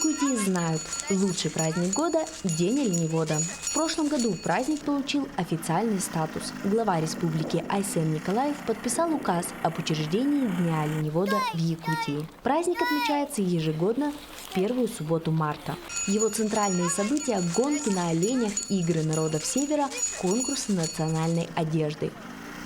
Якутии знают, лучший праздник года – День оленевода. В прошлом году праздник получил официальный статус. Глава республики Айсен Николаев подписал указ об учреждении Дня оленевода в Якутии. Праздник отмечается ежегодно в первую субботу марта. Его центральные события – гонки на оленях, игры народов Севера, конкурсы национальной одежды.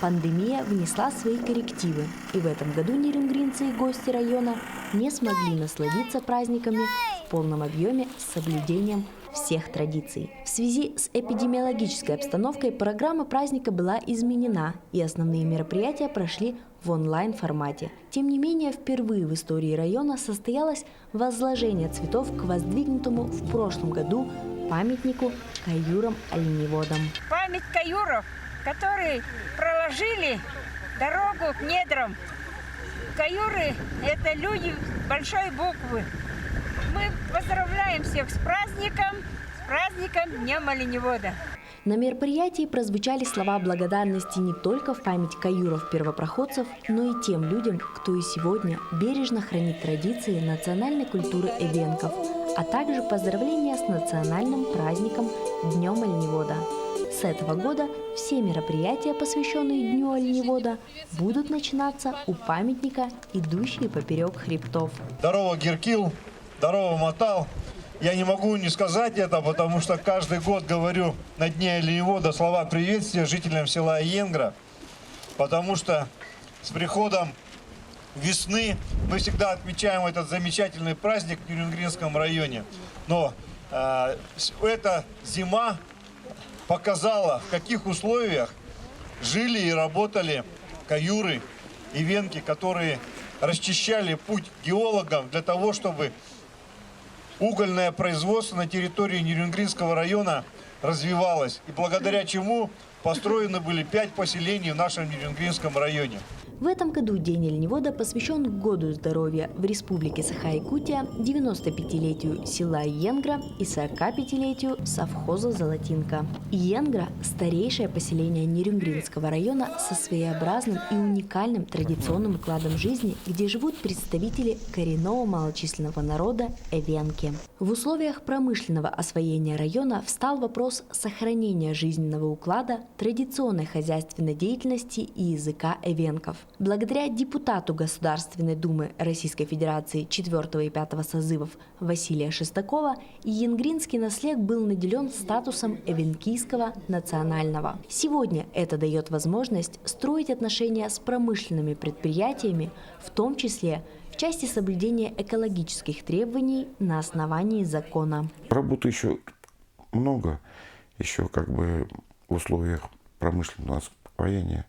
Пандемия внесла свои коррективы, и в этом году нерюнгринцы и гости района не смогли насладиться праздниками в полном объеме с соблюдением всех традиций. В связи с эпидемиологической обстановкой программа праздника была изменена, и основные мероприятия прошли в онлайн-формате. Тем не менее, впервые в истории района состоялось возложение цветов к воздвигнутому в прошлом году памятнику каюрам-оленеводам. Память каюров, которые проложили дорогу к недрам. Каюры – это люди большой буквы. Мы поздравляем всех с праздником Днем оленевода. На мероприятии прозвучали слова благодарности не только в память каюров-первопроходцев, но и тем людям, кто и сегодня бережно хранит традиции национальной культуры эвенков, а также поздравления с национальным праздником Днем оленевода. С этого года все мероприятия, посвященные Дню оленевода, будут начинаться у памятника, идущие поперек хребтов. Здорово, Геркил, здорово, Матал. Я не могу не сказать это, потому что каждый год говорю на Дне оленевода слова приветствия жителям села Айенгра, потому что с приходом весны мы всегда отмечаем этот замечательный праздник в Нерюнгринском районе. Но эта зима показала, в каких условиях жили и работали каюры и венки, которые расчищали путь геологам для того, чтобы угольное производство на территории Нерюнгринского района развивалось, и благодаря чему построены были 5 поселений в нашем Нерюнгринском районе. В этом году День оленевода посвящен Году здоровья в Республике Саха-Якутия, 95-летию села Айенгра и 45-летию совхоза Золотинка. Айенгра – старейшее поселение Нерюнгринского района со своеобразным и уникальным традиционным укладом жизни, где живут представители коренного малочисленного народа эвенки. В условиях промышленного освоения района встал вопрос сохранения жизненного уклада, традиционной хозяйственной деятельности и языка эвенков. Благодаря депутату Государственной Думы Российской Федерации 4 и 5 созывов Василия Шестакова, айенгринский наследие был наделен статусом эвенкийского национального. Сегодня это дает возможность строить отношения с промышленными предприятиями, в том числе в части соблюдения экологических требований на основании закона. Работы еще много, еще в условиях промышленного освоения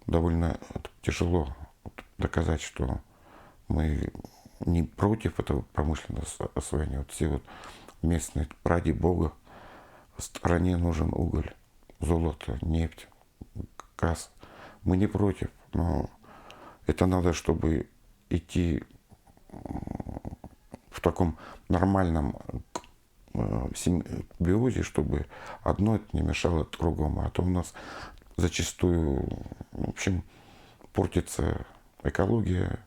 довольно тяжело доказать, что мы не против этого промышленного освоения. Все местные, ради Бога, стране нужен уголь, золото, нефть, газ. Мы не против, но это надо, чтобы идти в таком нормальном симбиозе, чтобы одно это не мешало другому. А то у нас зачастую, портится экология,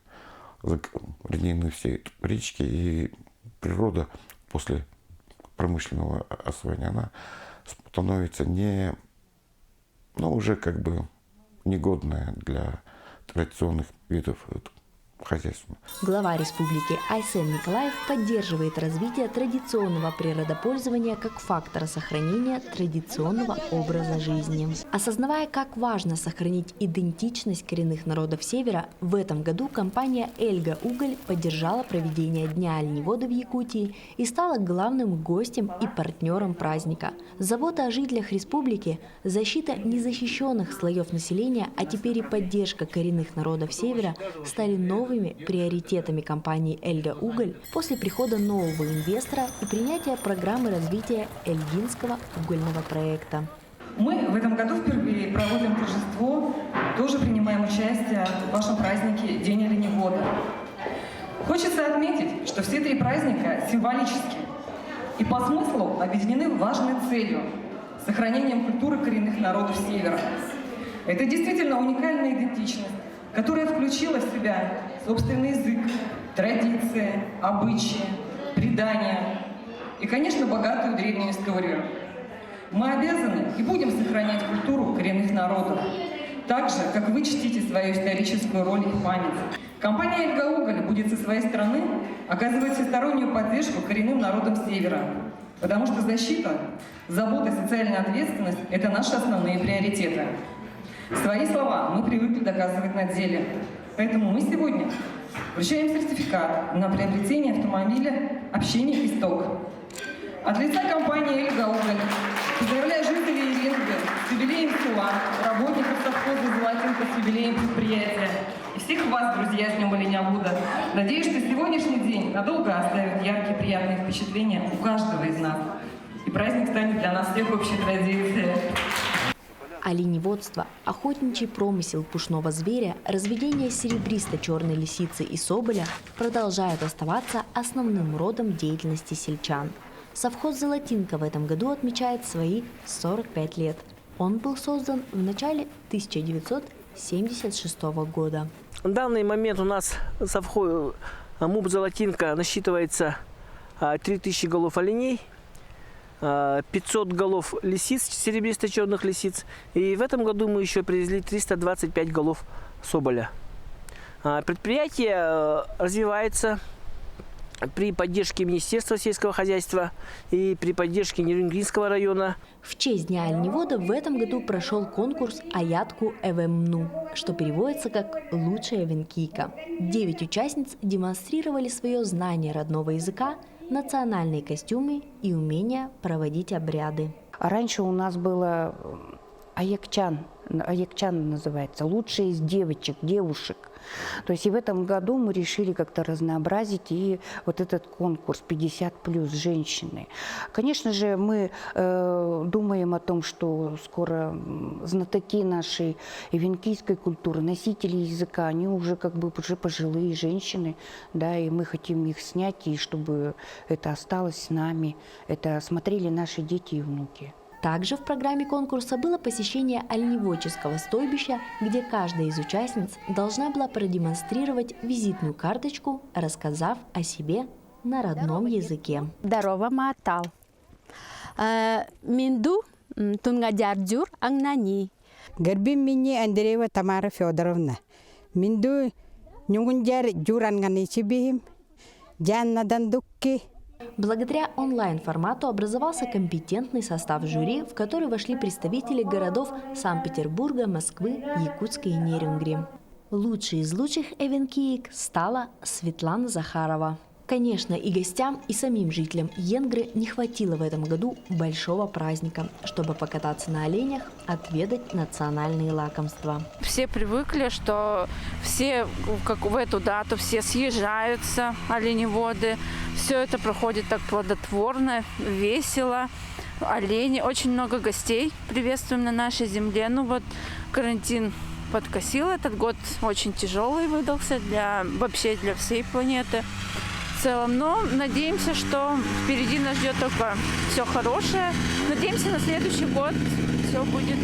загрязнены все речки, и природа после промышленного освоения, она становится уже негодная для традиционных видов хозяйства. Глава республики Айсен Николаев поддерживает развитие традиционного природопользования как фактора сохранения традиционного образа жизни. Осознавая, как важно сохранить идентичность коренных народов Севера, в этом году компания «Эльга Уголь» поддержала проведение Дня оленевода в Якутии и стала главным гостем и партнером праздника. Забота о жителях республики, защита незащищенных слоев населения, а теперь и поддержка коренных народов Севера стали новыми приоритетами компании «Эльга Уголь» после прихода нового инвестора и принятия программы развития Эльгинского угольного проекта. Мы в этом году впервые проводим торжество, тоже принимаем участие в вашем празднике День оленевода. Хочется отметить, что все 3 праздника символически и по смыслу объединены важной целью – сохранением культуры коренных народов Севера. Это действительно уникальная идентичность, которая включила в себя собственный язык, традиции, обычаи, предания и, конечно, богатую древнюю историю. Мы обязаны и будем сохранять культуру коренных народов, так же, как вы чтите свою историческую роль и память. Компания «Эльга-Уголь» будет со своей стороны оказывать всестороннюю поддержку коренным народам Севера, потому что защита, забота и социальная ответственность – это наши основные приоритеты. Свои слова мы привыкли доказывать на деле. Поэтому мы сегодня вручаем сертификат на приобретение автомобиля «Общение Исток». От лица компании «Эльга-Уголь» поздравляю жителей Елены с юбилеем села, работников совхоза «Золотинка» с юбилеем предприятия. И всех вас, друзья, с Днем оленевода. Надеюсь, что сегодняшний день надолго оставит яркие, приятные впечатления у каждого из нас. И праздник станет для нас всех общей традицией. Оленеводство, охотничий промысел пушного зверя, разведение серебристо-черной лисицы и соболя продолжают оставаться основным родом деятельности сельчан. Совхоз «Золотинка» в этом году отмечает свои 45 лет. Он был создан в начале 1976 года. В данный момент у нас совхоз МУП «Золотинка» насчитывается 3000 голов оленей, 500 голов лисиц, серебристо-черных лисиц. И в этом году мы еще привезли 325 голов соболя. Предприятие развивается при поддержке Министерства сельского хозяйства и при поддержке Нерюнгринского района. В честь Дня оленевода в этом году прошел конкурс «Аятку Эвемну», что переводится как «Лучшая венкийка». 9 участниц демонстрировали свое знание родного языка, национальные костюмы и умение проводить обряды. А раньше у нас было аякчан называется, лучшие из девушек. То есть и в этом году мы решили как-то разнообразить и вот этот конкурс 50+ женщины. Конечно же, мы думаем о том, что скоро знатоки нашей венкийской культуры, носители языка, они уже как бы уже пожилые женщины, да, и мы хотим их снять, и чтобы это осталось с нами, это смотрели наши дети и внуки. Также в программе конкурса было посещение оленеводческого стойбища, где каждая из участниц должна была продемонстрировать визитную карточку, рассказав о себе на родном языке. Здорово, Матал. Минду тунгадярджур ангнани. Гарбим мини Андреева Тамара Федоровна. Минду нюгунджар джурангани чибихим. Джанна Дандукки. Благодаря онлайн-формату образовался компетентный состав жюри, в который вошли представители городов Санкт-Петербурга, Москвы, Якутска и Нерюнгри. Лучшей из лучших эвенкиек стала Светлана Захарова. Конечно, и гостям, и самим жителям Енгры не хватило в этом году большого праздника, чтобы покататься на оленях, отведать национальные лакомства. Все привыкли, что все, как в эту дату, все съезжаются, оленеводы. Все это проходит так плодотворно, весело. Олени, очень много гостей приветствуем на нашей земле. Ну вот карантин подкосил этот год, очень тяжелый выдался вообще для всей планеты. В целом, но надеемся, что впереди нас ждет только все хорошее. Надеемся, на следующий год все будет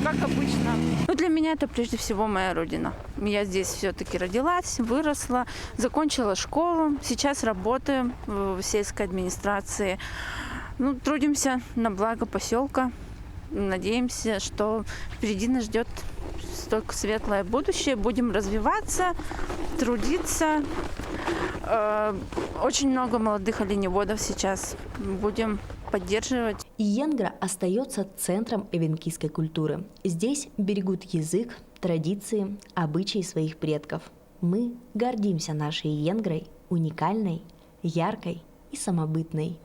как обычно. Ну, для меня это прежде всего моя родина. Я здесь все-таки родилась, выросла, закончила школу. Сейчас работаем в сельской администрации. Ну, трудимся на благо поселка. Надеемся, что впереди нас ждет только светлое будущее. Будем развиваться, трудиться. Очень много молодых оленеводов сейчас. Будем поддерживать. Енгра остается центром эвенкийской культуры. Здесь берегут язык, традиции, обычаи своих предков. Мы гордимся нашей Енгрой, уникальной, яркой и самобытной.